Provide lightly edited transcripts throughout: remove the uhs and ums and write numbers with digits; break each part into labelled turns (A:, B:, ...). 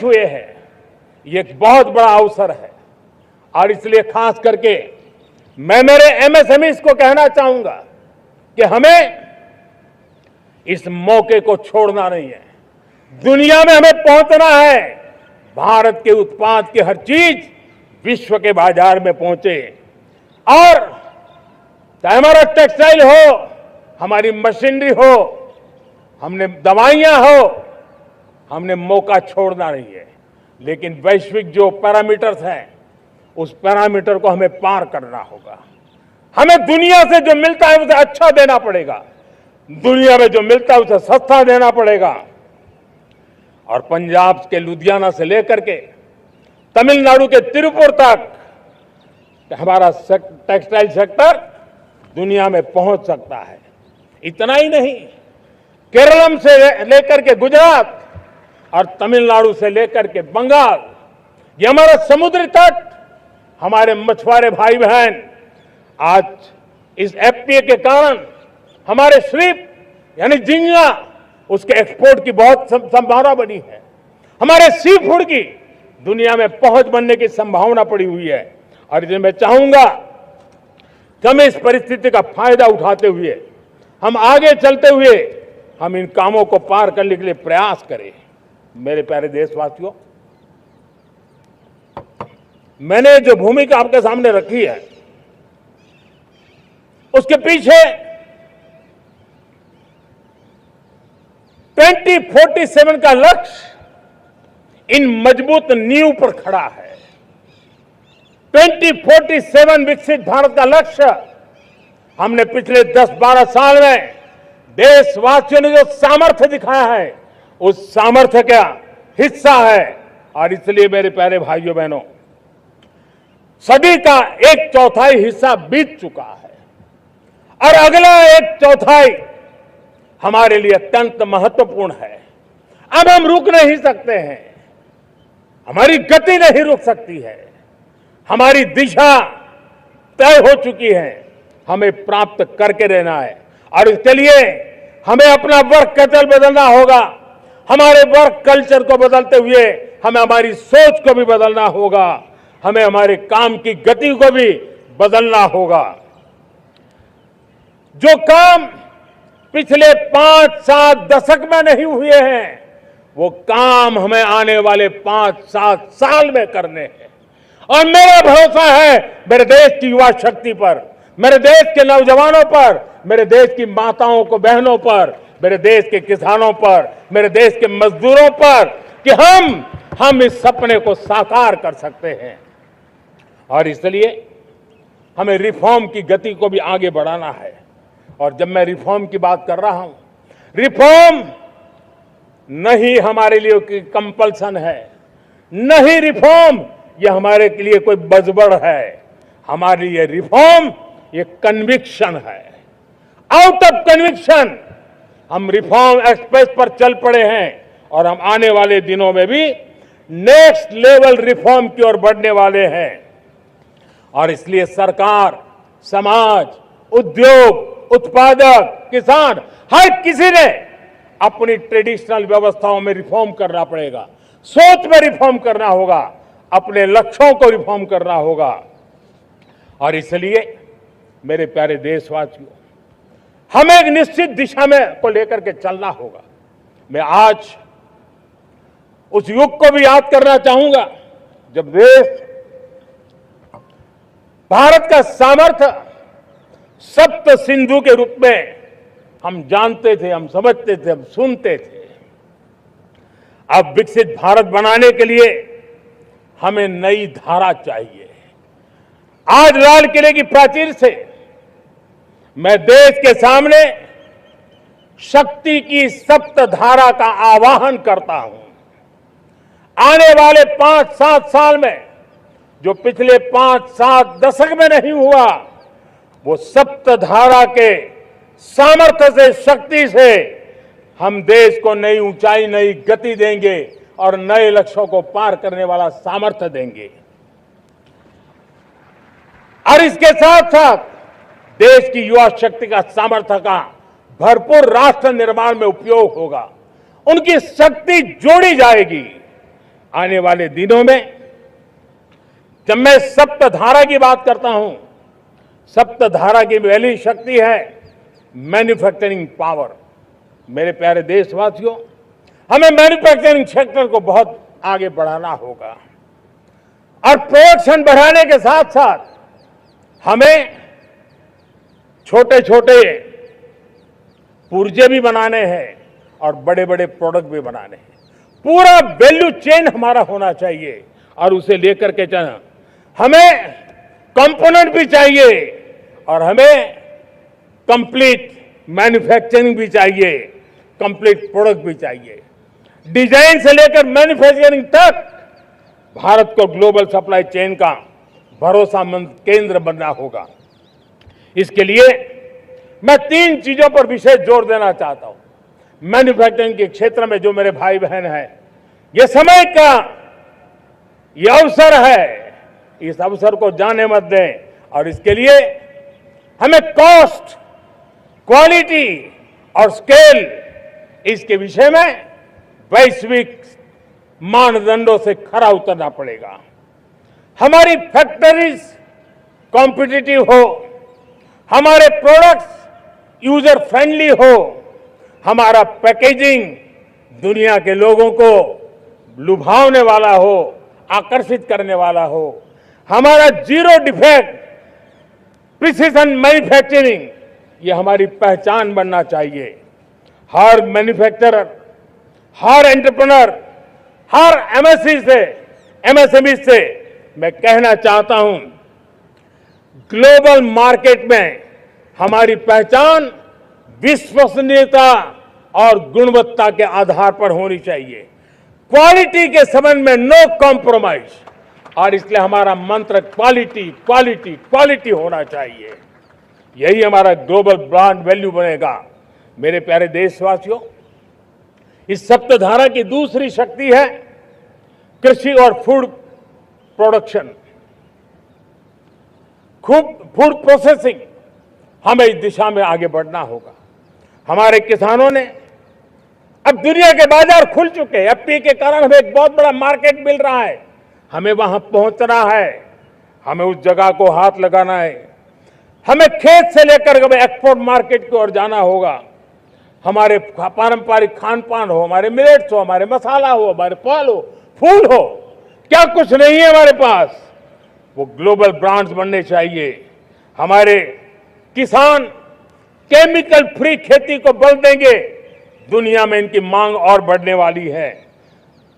A: हुए हैं, ये एक बहुत बड़ा अवसर है और इसलिए खास करके मैं मेरे एमएसएमईज को कहना चाहूंगा कि हमें इस मौके को छोड़ना नहीं है। दुनिया में हमें पहुंचना है। भारत के उत्पाद की हर चीज विश्व के बाजार में पहुंचे और चाहे हमारा टेक्सटाइल हो, हमारी मशीनरी हो, हमने दवाइयां हो, हमने मौका छोड़ना नहीं है। लेकिन वैश्विक जो पैरामीटर्स हैं, उस पैरामीटर को हमें पार करना होगा। हमें दुनिया से जो मिलता है उसे अच्छा देना पड़ेगा, दुनिया में जो मिलता है उसे सस्ता देना पड़ेगा। और पंजाब के लुधियाना से लेकर के तमिलनाडु के तिरुपुर तक हमारा टेक्सटाइल सेक्टर दुनिया में पहुंच सकता है। इतना ही नहीं, केरलम से लेकर के गुजरात और तमिलनाडु से लेकर के बंगाल, ये हमारा समुद्री तट, हमारे मछुआरे भाई बहन आज इस एफटीए के कारण हमारे श्रिप यानी झींगा, उसके एक्सपोर्ट की बहुत संभावना बनी है। हमारे सी फूड की दुनिया में पहुंच बनने की संभावना पड़ी हुई है। और इसलिए मैं चाहूंगा कि हम इस परिस्थिति का फायदा उठाते हुए, हम आगे चलते हुए, हम इन कामों को पार करने के लिए प्रयास करें। मेरे प्यारे देशवासियों, मैंने जो भूमिका आपके सामने रखी है, उसके पीछे 2047 का लक्ष्य इन मजबूत नींव पर खड़ा है। 2047 विकसित भारत का लक्ष्य हमने पिछले 10-12 साल में देशवासियों ने जो सामर्थ्य दिखाया है, उस सामर्थ्य का हिस्सा है। और इसलिए मेरे प्यारे भाइयों बहनों, सदी का 1/4 हिस्सा बीत चुका है और अगला 1/4 हमारे लिए अत्यंत महत्वपूर्ण है। अब हम रुक नहीं सकते हैं, हमारी गति नहीं रुक सकती है, हमारी दिशा तय हो चुकी है, हमें प्राप्त करके रहना है। और इसके लिए हमें अपना वर्क कल्चर बदलना होगा। हमारे वर्क कल्चर को बदलते हुए हमें हमारी सोच को भी बदलना होगा, हमें हमारे काम की गति को भी बदलना होगा। जो काम पिछले 5-7 दशक में नहीं हुए हैं, वो काम हमें आने वाले 5-7 साल में करने हैं। और मेरा भरोसा है मेरे देश की युवा शक्ति पर, मेरे देश के नौजवानों पर, मेरे देश की माताओं को बहनों पर, मेरे देश के किसानों पर, मेरे देश के मजदूरों पर कि हम इस सपने को साकार कर सकते हैं। और इसलिए हमें रिफॉर्म की गति को भी आगे बढ़ाना है। और जब मैं रिफॉर्म की बात कर रहा हूं, रिफॉर्म नहीं हमारे लिए कोई कंपल्सन है, नहीं रिफॉर्म ये हमारे के लिए कोई बजबड़ है। हमारे लिए रिफॉर्म ये कन्विक्शन है। आउट ऑफ कन्विक्शन हम रिफॉर्म एक्सप्रेस पर चल पड़े हैं और हम आने वाले दिनों में भी नेक्स्ट लेवल रिफॉर्म की ओर बढ़ने वाले हैं। और इसलिए सरकार, समाज, उद्योग, उत्पादक, किसान, हर किसी ने अपनी ट्रेडिशनल व्यवस्थाओं में रिफॉर्म करना पड़ेगा, सोच में रिफॉर्म करना होगा, अपने लक्ष्यों को रिफॉर्म करना होगा। और इसलिए मेरे प्यारे देशवासियों, हमें एक निश्चित दिशा में को लेकर के चलना होगा। मैं आज उस युग को भी याद करना चाहूंगा जब देश, भारत का सामर्थ्य सप्त सिंधु के रूप में हम जानते थे, हम समझते थे, हम सुनते थे। अब विकसित भारत बनाने के लिए हमें नई धारा चाहिए। आज लाल किले की प्राचीर से मैं देश के सामने शक्ति की सप्त धारा का आवाहन करता हूं। आने वाले 5-7 साल में जो पिछले 5-7 दशक में नहीं हुआ, वो सप्त धारा के सामर्थ्य से, शक्ति से हम देश को नई ऊंचाई, नई गति देंगे और नए लक्ष्यों को पार करने वाला सामर्थ्य देंगे। और इसके साथ साथ देश की युवा शक्ति का सामर्थ्य का भरपूर राष्ट्र निर्माण में उपयोग होगा। उनकी शक्ति जोड़ी जाएगी। आने वाले दिनों में जब मैं सप्तधारा की बात करता हूं, सप्तधारा की पहली शक्ति है मैन्युफैक्चरिंग पावर। मेरे प्यारे देशवासियों, हमें मैन्युफैक्चरिंग सेक्टर को बहुत आगे बढ़ाना होगा और प्रोडक्शन बढ़ाने के साथ साथ हमें छोटे छोटे पुर्जे भी बनाने हैं और बड़े बड़े प्रोडक्ट भी बनाने हैं। पूरा वैल्यू चेन हमारा होना चाहिए और उसे लेकर के चलना। हमें कंपोनेंट भी चाहिए और हमें कंप्लीट मैन्युफैक्चरिंग भी चाहिए, कंप्लीट प्रोडक्ट भी चाहिए। डिजाइन से लेकर मैन्युफैक्चरिंग तक भारत को ग्लोबल सप्लाई चेन का भरोसामंद केंद्र बनना होगा। इसके लिए मैं 3 चीजों पर विशेष जोर देना चाहता हूं। मैन्युफैक्चरिंग के क्षेत्र में जो मेरे भाई बहन हैं, ये समय का ये अवसर है, इस अवसर को जाने मत दें और इसके लिए हमें कॉस्ट, क्वालिटी और स्केल, इसके विषय में वैश्विक मानदंडों से खरा उतरना पड़ेगा। हमारी फैक्ट्रीज कॉम्पिटिटिव हो, हमारे प्रोडक्ट्स यूजर फ्रेंडली हो, हमारा पैकेजिंग दुनिया के लोगों को लुभावने वाला हो, आकर्षित करने वाला हो, हमारा जीरो डिफेक्ट प्रिसीजन मैन्युफैक्चरिंग, ये हमारी पहचान बनना चाहिए। हर मैन्युफैक्चरर, हर एंटरप्रेन्योर, हर एमएसएमई से मैं कहना चाहता हूं, ग्लोबल मार्केट में हमारी पहचान विश्वसनीयता और गुणवत्ता के आधार पर होनी चाहिए। क्वालिटी के संबंध में नो कॉम्प्रोमाइज, और इसलिए हमारा मंत्र क्वालिटी क्वालिटी क्वालिटी होना चाहिए। यही हमारा ग्लोबल ब्रांड वैल्यू बनेगा। मेरे प्यारे देशवासियों, इस सप्तधारा की दूसरी शक्ति है कृषि और फूड प्रोडक्शन, फूड प्रोसेसिंग। हमें इस दिशा में आगे बढ़ना होगा। हमारे किसानों ने, अब दुनिया के बाजार खुल चुके हैं, एफपीए के कारण हमें एक बहुत बड़ा मार्केट मिल रहा है। हमें वहां पहुंचना है, हमें उस जगह को हाथ लगाना है। हमें खेत से लेकर के एक्सपोर्ट मार्केट की ओर जाना होगा। हमारे पारंपरिक खान पान हो, हमारे मिलेट्स हो, हमारे मसाला हो, हमारे फल हो, फूल हो, क्या कुछ नहीं है हमारे पास, वो ग्लोबल ब्रांड्स बनने चाहिए। हमारे किसान केमिकल फ्री खेती को बल देंगे, दुनिया में इनकी मांग और बढ़ने वाली है।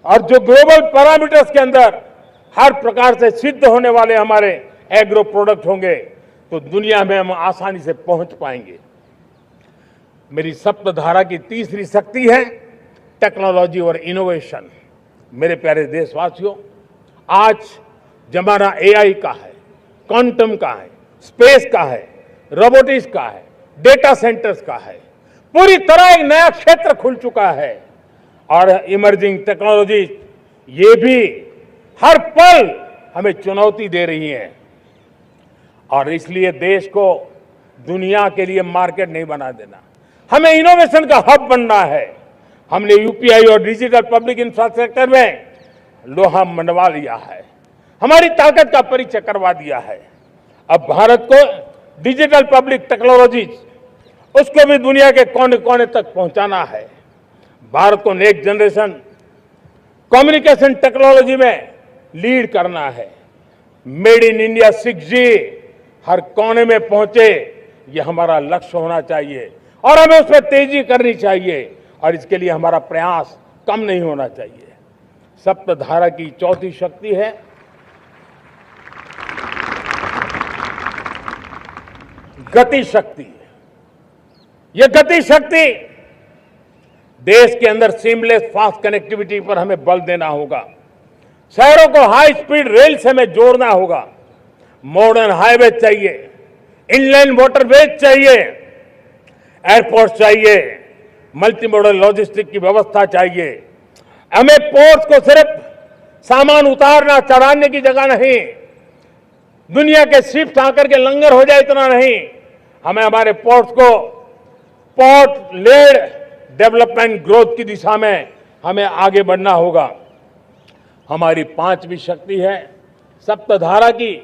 A: और जो ग्लोबल पैरामीटर्स के अंदर हर प्रकार से सिद्ध होने वाले हमारे एग्रो प्रोडक्ट होंगे, तो दुनिया में हम आसानी से पहुंच पाएंगे। मेरी सप्तधारा की तीसरी शक्ति है टेक्नोलॉजी और इनोवेशन। मेरे प्यारे देशवासियों, आज जमाना एआई का है, क्वांटम का है, स्पेस का है, रोबोटिक्स का है, डेटा सेंटर्स का है। पूरी तरह एक नया क्षेत्र खुल चुका है और इमर्जिंग टेक्नोलॉजी ये भी हर पल हमें चुनौती दे रही है। और इसलिए देश को दुनिया के लिए मार्केट नहीं बना देना, हमें इनोवेशन का हब बनना है। हमने यूपीआई और डिजिटल पब्लिक इंफ्रास्ट्रक्चर में लोहा मनवा लिया है, हमारी ताकत का परिचय करवा दिया है। अब भारत को डिजिटल पब्लिक टेक्नोलॉजी, उसको भी दुनिया के कोने कोने तक पहुंचाना है। भारत को नेक्स्ट जनरेशन कम्युनिकेशन टेक्नोलॉजी में लीड करना है। मेड इन इंडिया 6G हर कोने में पहुंचे, ये हमारा लक्ष्य होना चाहिए और हमें उस पर तेजी करनी चाहिए और इसके लिए हमारा प्रयास कम नहीं होना चाहिए। सप्तधारा की चौथी शक्ति है गति शक्ति। यह गति शक्ति देश के अंदर सीमलेस फास्ट कनेक्टिविटी पर हमें बल देना होगा। शहरों को हाई स्पीड रेल से हमें जोड़ना होगा। मॉडर्न हाईवे चाहिए, इनलैंड वाटरवेज चाहिए, एयरपोर्ट चाहिए, मल्टी मॉडल लॉजिस्टिक की व्यवस्था चाहिए। हमें पोर्ट्स को सिर्फ सामान उतारना चढ़ाने की जगह नहीं, दुनिया के शिप्स आकर के लंगर हो जाए इतना नहीं, हमें हमारे पोर्ट्स को पोर्ट लेड डेवलपमेंट ग्रोथ की दिशा में हमें आगे बढ़ना होगा। हमारी पांचवी शक्ति है सप्तधारा की,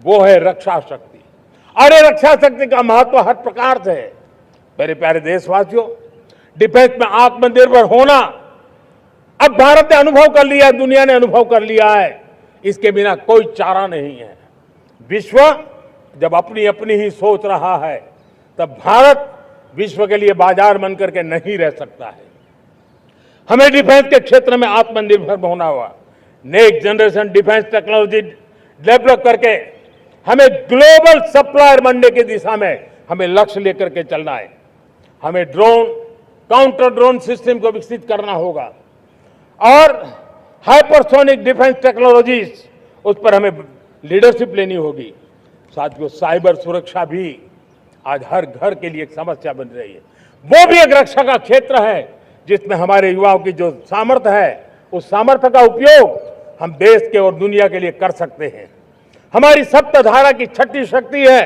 A: वो है रक्षा शक्ति। और ये रक्षा शक्ति का महत्व हर प्रकार से है। मेरे प्यारे देशवासियों, डिफेंस में आत्मनिर्भर होना अब भारत ने अनुभव कर लिया है, दुनिया ने अनुभव कर लिया है। इसके बिना कोई चारा नहीं है। विश्व जब अपनी अपनी ही सोच रहा है, तब भारत विश्व के लिए बाजार बन करके नहीं रह सकता है। हमें डिफेंस के क्षेत्र में आत्मनिर्भर होना होगा। Next generation defence technology develop करके हमें ग्लोबल सप्लायर बनने की दिशा में हमें लक्ष्य लेकर के चलना है। हमें ड्रोन, काउंटर ड्रोन सिस्टम को विकसित करना होगा और हाइपरसोनिक डिफेंस टेक्नोलॉजीज, उस पर हमें लीडरशिप लेनी होगी। साथियों, साइबर सुरक्षा भी आज हर घर के लिए एक समस्या बन रही है। वो भी एक रक्षा का क्षेत्र है जिसमें हमारे युवाओं की जो सामर्थ्य है, उस सामर्थ्य का उपयोग हम देश के और दुनिया के लिए कर सकते हैं। हमारी सप्तधारा की छठी शक्ति है